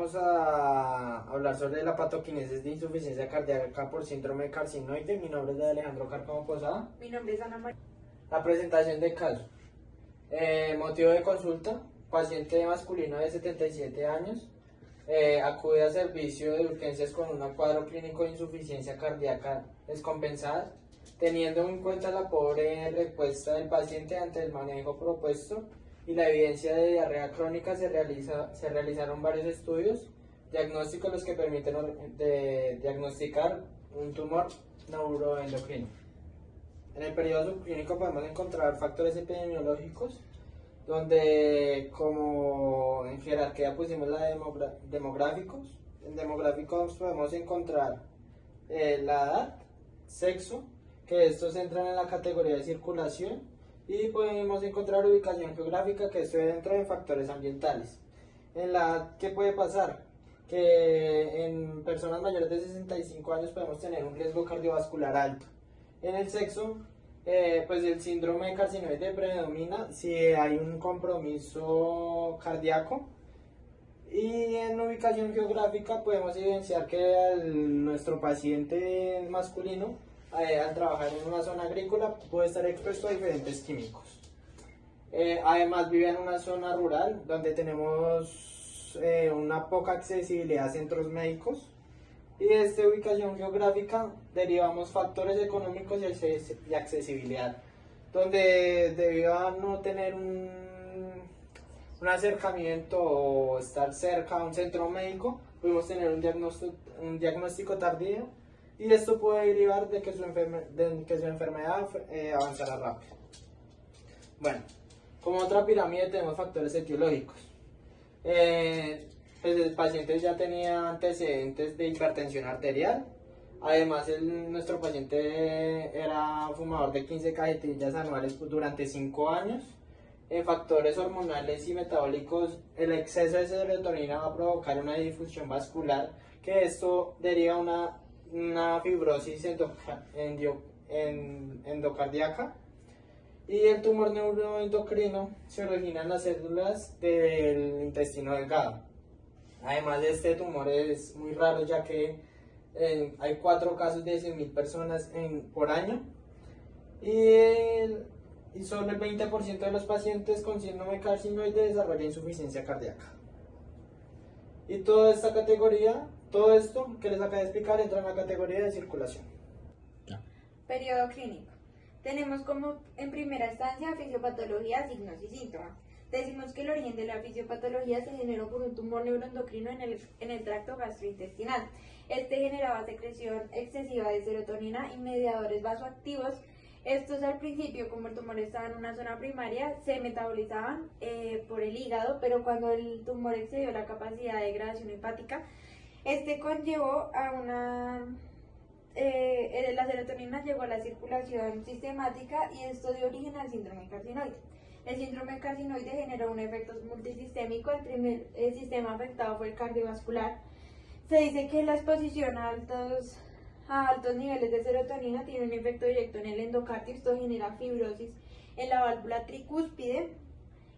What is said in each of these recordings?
vamos a hablar sobre la patoquinesis de insuficiencia cardíaca por síndrome carcinoide. Mi nombre es Alejandro Cárcamo Posada. Mi nombre es Ana María. La presentación de caso. Motivo de consulta: paciente masculino de 77 años. Acude a servicio de urgencias con un cuadro clínico de insuficiencia cardíaca descompensada. Teniendo en cuenta la pobre respuesta del paciente ante el manejo propuesto y la evidencia de diarrea crónica, se realizaron varios estudios diagnósticos los que permiten diagnosticar un tumor neuroendocrino. En el periodo subclínico podemos encontrar factores epidemiológicos, donde como en jerarquía pusimos la demográficos. En demográficos podemos encontrar la edad, sexo, que estos entran en la categoría de circulación, y podemos encontrar ubicación geográfica, que esto entra en factores ambientales. En la edad, ¿qué puede pasar? Que en personas mayores de 65 años podemos tener un riesgo cardiovascular alto. En el sexo, pues el síndrome carcinoide predomina si hay un compromiso cardíaco. Y en ubicación geográfica podemos evidenciar que nuestro paciente masculino, al trabajar en una zona agrícola, puede estar expuesto a diferentes químicos. Además vive en una zona rural donde tenemos una poca accesibilidad a centros médicos, y de esta ubicación geográfica derivamos factores económicos y accesibilidad, donde debido a no tener un acercamiento o estar cerca a un centro médico, podemos tener un diagnóstico tardío, y esto puede derivar de que su enfermedad avanzará rápido. Bueno, como otra pirámide tenemos factores etiológicos. Pues el paciente ya tenía antecedentes de hipertensión arterial. Además, nuestro paciente era fumador de 15 cajetillas anuales durante 5 años. En factores hormonales y metabólicos, el exceso de serotonina va a provocar una difusión vascular, que esto deriva una fibrosis endocardíaca, y el tumor neuroendocrino se origina en las células del intestino delgado. Además, este tumor es muy raro, ya que hay 4 casos de 100.000 personas por año, y solo el 20% de los pacientes con síndrome carcinoide desarrolla insuficiencia cardíaca. Y toda esta categoría, todo esto que les acabo de explicar, entra en la categoría de circulación. Periodo clínico. Tenemos como en primera instancia fisiopatología, signos y síntomas. Decimos que el origen de la fisiopatología se generó por un tumor neuroendocrino en el tracto gastrointestinal. Este generaba secreción excesiva de serotonina y mediadores vasoactivos. Estos al principio, como el tumor estaba en una zona primaria, se metabolizaban por el hígado, pero cuando el tumor excedió la capacidad de degradación hepática, este conllevó a la serotonina llegó a la circulación sistemática, y esto dio origen al síndrome carcinoide. El síndrome carcinoide generó un efecto multisistémico. El primer sistema afectado fue el cardiovascular. Se dice que la exposición a altos niveles de serotonina tiene un efecto directo en el endocardio. Esto genera fibrosis en la válvula tricúspide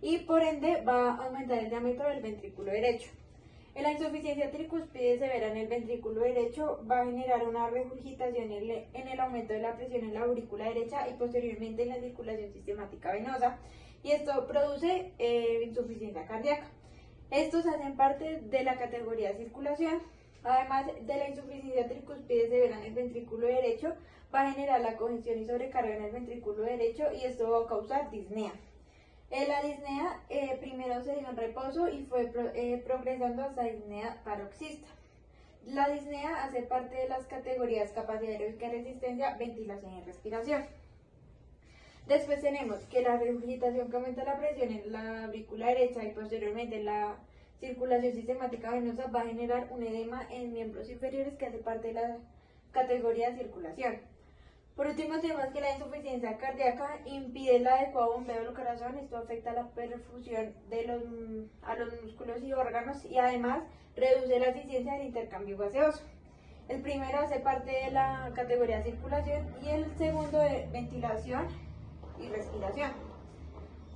y por ende va a aumentar el diámetro del ventrículo derecho. En la insuficiencia tricúspide severa en el ventrículo derecho va a generar una regurgitación en el aumento de la presión en la aurícula derecha y posteriormente en la circulación sistemática venosa, y esto produce insuficiencia cardíaca. Estos hacen parte de la categoría de circulación. Además de la insuficiencia tricúspide severa en el ventrículo derecho, va a generar la congestión y sobrecarga en el ventrículo derecho, y esto va a causar disnea. La disnea primero se dio en reposo y fue progresando hasta disnea paroxista. La disnea hace parte de las categorías capacidad aeróbica, resistencia, ventilación y respiración. Después tenemos que la regurgitación, que aumenta la presión en la aurícula derecha y posteriormente en la circulación sistemática venosa, va a generar un edema en miembros inferiores, que hace parte de la categoría de circulación. Por último, tenemos que la insuficiencia cardíaca impide el adecuado bombeo del corazón. Esto afecta la perfusión a los músculos y órganos, y además reduce la eficiencia del intercambio gaseoso. El primero hace parte de la categoría de circulación y el segundo de ventilación y respiración.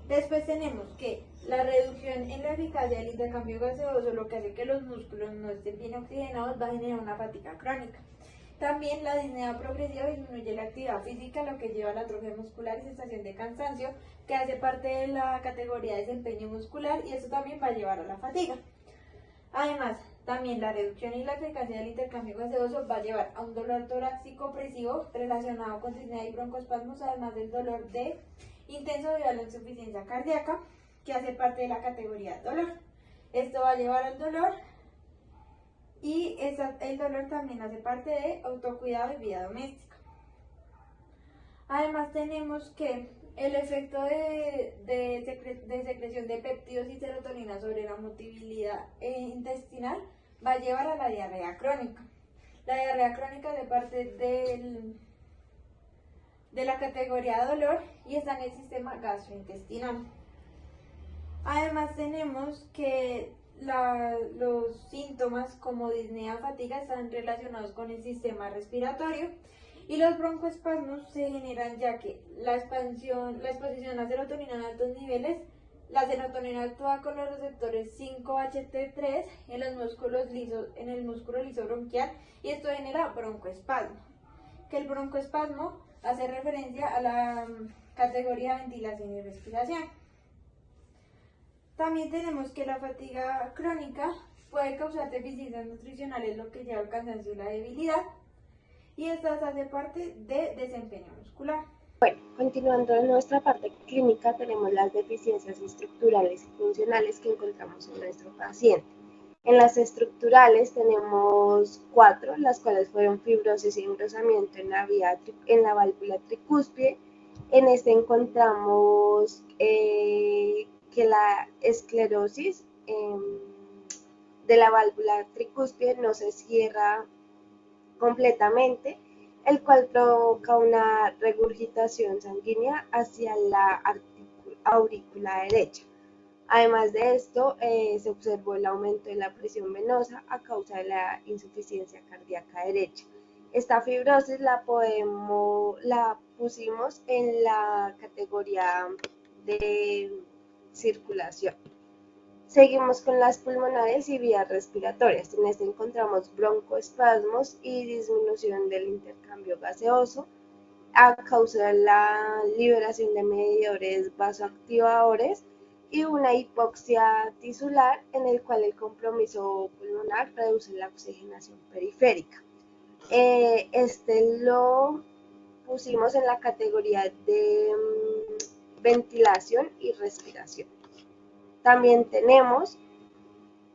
Después tenemos que la reducción en la eficacia del intercambio gaseoso, lo que hace que los músculos no estén bien oxigenados, va a generar una fatiga crónica. También la disnea progresiva disminuye la actividad física, lo que lleva a la atrofia muscular y sensación de cansancio, que hace parte de la categoría de desempeño muscular, y eso también va a llevar a la fatiga. Además, también la reducción y la eficacia del intercambio gaseoso va a llevar a un dolor torácico opresivo relacionado con disnea y broncoespasmos, además del dolor de intenso debido a la insuficiencia cardíaca, que hace parte de la categoría de dolor. Esto va a llevar al dolor, y el dolor también hace parte de autocuidado y vida doméstica. Además tenemos que el efecto de secreción de péptidos y serotonina sobre la motilidad intestinal va a llevar a la diarrea crónica. La diarrea crónica es de parte de la categoría de dolor y está en el sistema gastrointestinal. Además tenemos que los síntomas como disnea o fatiga están relacionados con el sistema respiratorio, y los broncoespasmos se generan ya que la exposición a serotonina en altos niveles, la serotonina actúa con los receptores 5-HT3 en el músculo liso bronquial, y esto genera broncoespasmo, que el broncoespasmo hace referencia a la categoría de ventilación y respiración. También tenemos que la fatiga crónica puede causar deficiencias nutricionales, lo que lleva al cansancio y la debilidad, y estas hace parte de desempeño muscular. Bueno, continuando en nuestra parte clínica, tenemos las deficiencias estructurales y funcionales que encontramos en nuestro paciente. En las estructurales tenemos 4, las cuales fueron fibrosis y engrosamiento en la válvula tricúspide. En este encontramos que la esclerosis de la válvula tricúspide no se cierra completamente, el cual provoca una regurgitación sanguínea hacia la aurícula derecha. Además de esto, se observó el aumento de la presión venosa a causa de la insuficiencia cardíaca derecha. Esta fibrosis la pusimos en la categoría de circulación. Seguimos con las pulmonares y vías respiratorias. En este encontramos broncoespasmos y disminución del intercambio gaseoso a causa de la liberación de mediadores vasoactivadores y una hipoxia tisular, en el cual el compromiso pulmonar reduce la oxigenación periférica. Este lo pusimos en la categoría de ventilación y respiración. También tenemos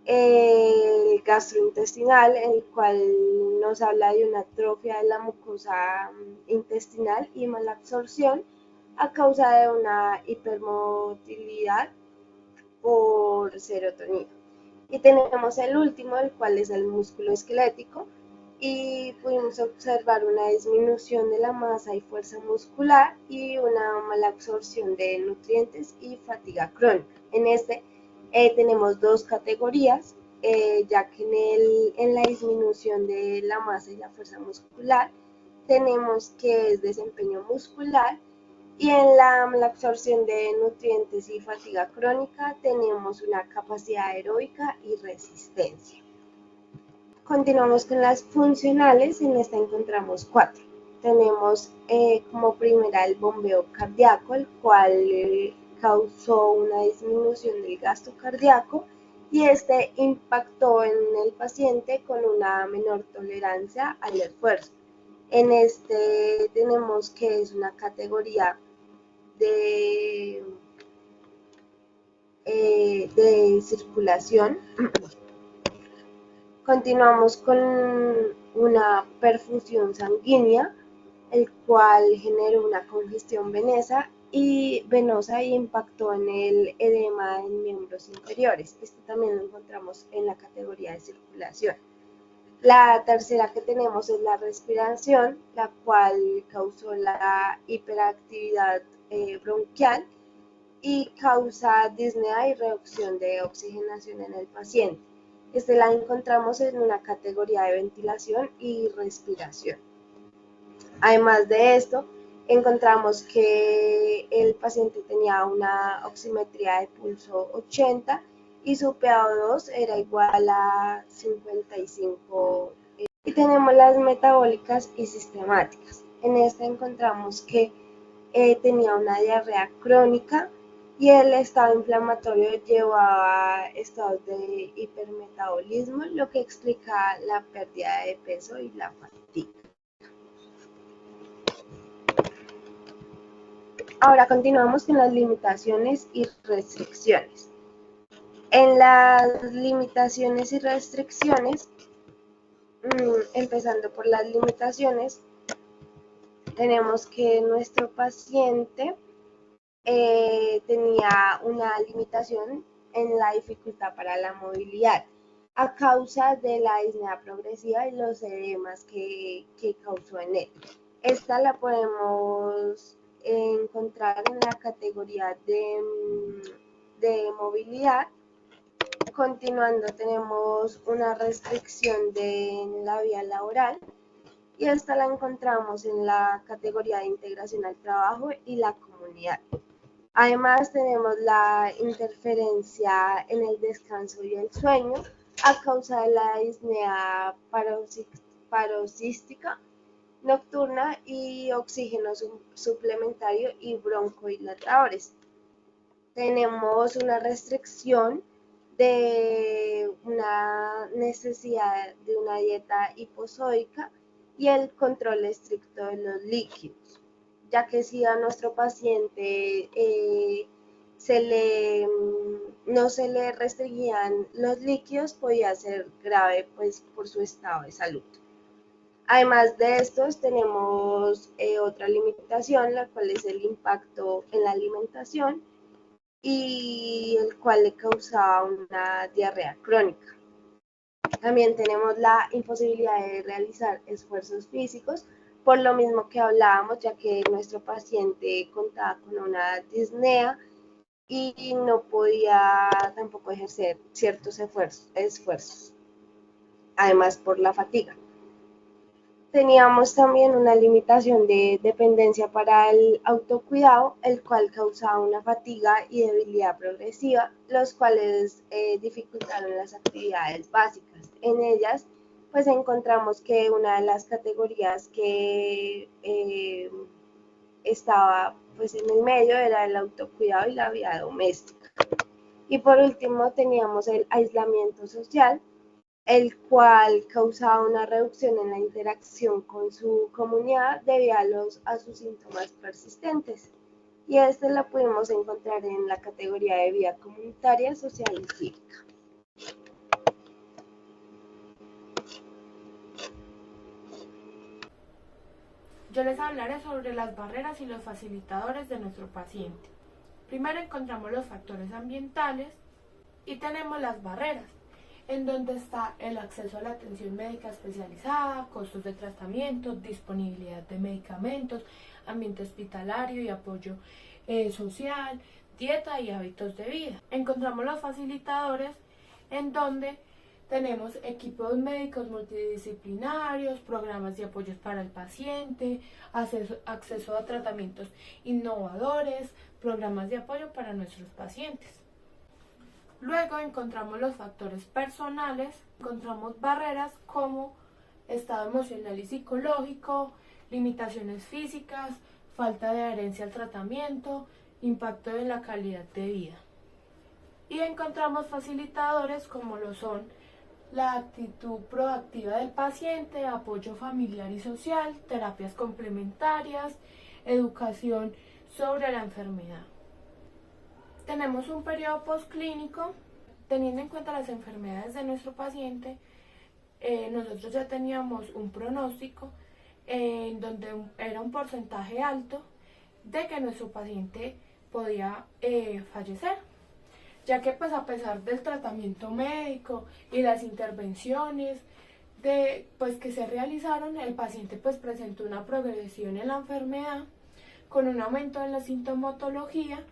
el gastrointestinal, el cual nos habla de una atrofia de la mucosa intestinal y malabsorción a causa de una hipermotilidad por serotonina. Y tenemos el último, el cual es el músculo esquelético, y pudimos observar una disminución de la masa y fuerza muscular y una mala absorción de nutrientes y fatiga crónica. En este tenemos 2 categorías, ya que en la disminución de la masa y la fuerza muscular tenemos que es desempeño muscular, y en la mala absorción de nutrientes y fatiga crónica tenemos una capacidad aeróbica y resistencia. Continuamos con las funcionales. En esta encontramos 4. Tenemos como primera el bombeo cardíaco, el cual causó una disminución del gasto cardíaco, y este impactó en el paciente con una menor tolerancia al esfuerzo. En este tenemos que es una categoría de circulación. Continuamos con una perfusión sanguínea, el cual generó una congestión venosa y impactó en el edema en miembros inferiores. Esto también lo encontramos en la categoría de circulación. La tercera que tenemos es la respiración, la cual causó la hiperactividad bronquial y causa disnea y reducción de oxigenación en el paciente. La encontramos en una categoría de ventilación y respiración. Además de esto, encontramos que el paciente tenía una oximetría de pulso 80 y su PaO2 era igual a 55. Y tenemos las metabólicas y sistemáticas. En esta encontramos que tenía una diarrea crónica y el estado inflamatorio llevaba a estados de hipermetabolismo, lo que explica la pérdida de peso y la fatiga. Ahora continuamos con las limitaciones y restricciones. En las limitaciones y restricciones, empezando por las limitaciones, tenemos que nuestro paciente tenía una limitación en la dificultad para la movilidad a causa de la disnea progresiva y los edemas que causó en él. Esta la podemos encontrar en la categoría de movilidad. Continuando, tenemos una restricción de la vía laboral y esta la encontramos en la categoría de integración al trabajo y la comunidad. Además, tenemos la interferencia en el descanso y el sueño a causa de la disnea paroxística nocturna y oxígeno suplementario y broncodilatadores. Tenemos una restricción de una necesidad de una dieta hiposódica y el control estricto de los líquidos, ya que si a nuestro paciente no se le restringían los líquidos, podía ser grave pues, por su estado de salud. Además de estos, tenemos otra limitación, la cual es el impacto en la alimentación y el cual le causaba una diarrea crónica. También tenemos la imposibilidad de realizar esfuerzos físicos, por lo mismo que hablábamos, ya que nuestro paciente contaba con una disnea y no podía tampoco ejercer ciertos esfuerzos, además por la fatiga. Teníamos también una limitación de dependencia para el autocuidado, el cual causaba una fatiga y debilidad progresiva, los cuales dificultaron las actividades básicas. En ellas, pues encontramos que una de las categorías que estaba pues en el medio era el autocuidado y la vida doméstica. Y por último teníamos el aislamiento social, el cual causaba una reducción en la interacción con su comunidad debido a sus síntomas persistentes. Y este lo pudimos encontrar en la categoría de vida comunitaria, social y cívica. Yo les hablaré sobre las barreras y los facilitadores de nuestro paciente. Primero encontramos los factores ambientales y tenemos las barreras, en donde está el acceso a la atención médica especializada, costos de tratamiento, disponibilidad de medicamentos, ambiente hospitalario y apoyo social, dieta y hábitos de vida. Encontramos los facilitadores, en donde tenemos equipos médicos multidisciplinarios, programas de apoyo para el paciente, acceso a tratamientos innovadores, programas de apoyo para nuestros pacientes. Luego encontramos los factores personales, encontramos barreras como estado emocional y psicológico, limitaciones físicas, falta de adherencia al tratamiento, impacto en la calidad de vida. Y encontramos facilitadores como lo son la actitud proactiva del paciente, apoyo familiar y social, terapias complementarias, educación sobre la enfermedad. Tenemos un periodo postclínico. Teniendo en cuenta las enfermedades de nuestro paciente, nosotros ya teníamos un pronóstico en donde era un porcentaje alto de que nuestro paciente podía fallecer, ya que pues a pesar del tratamiento médico y las intervenciones que se realizaron, el paciente pues presentó una progresión en la enfermedad con un aumento en la sintomatología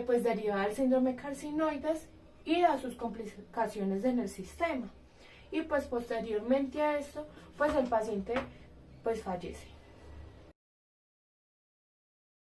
pues derivada del síndrome carcinoides y a sus complicaciones en el sistema. Y pues posteriormente a esto, pues el paciente pues fallece.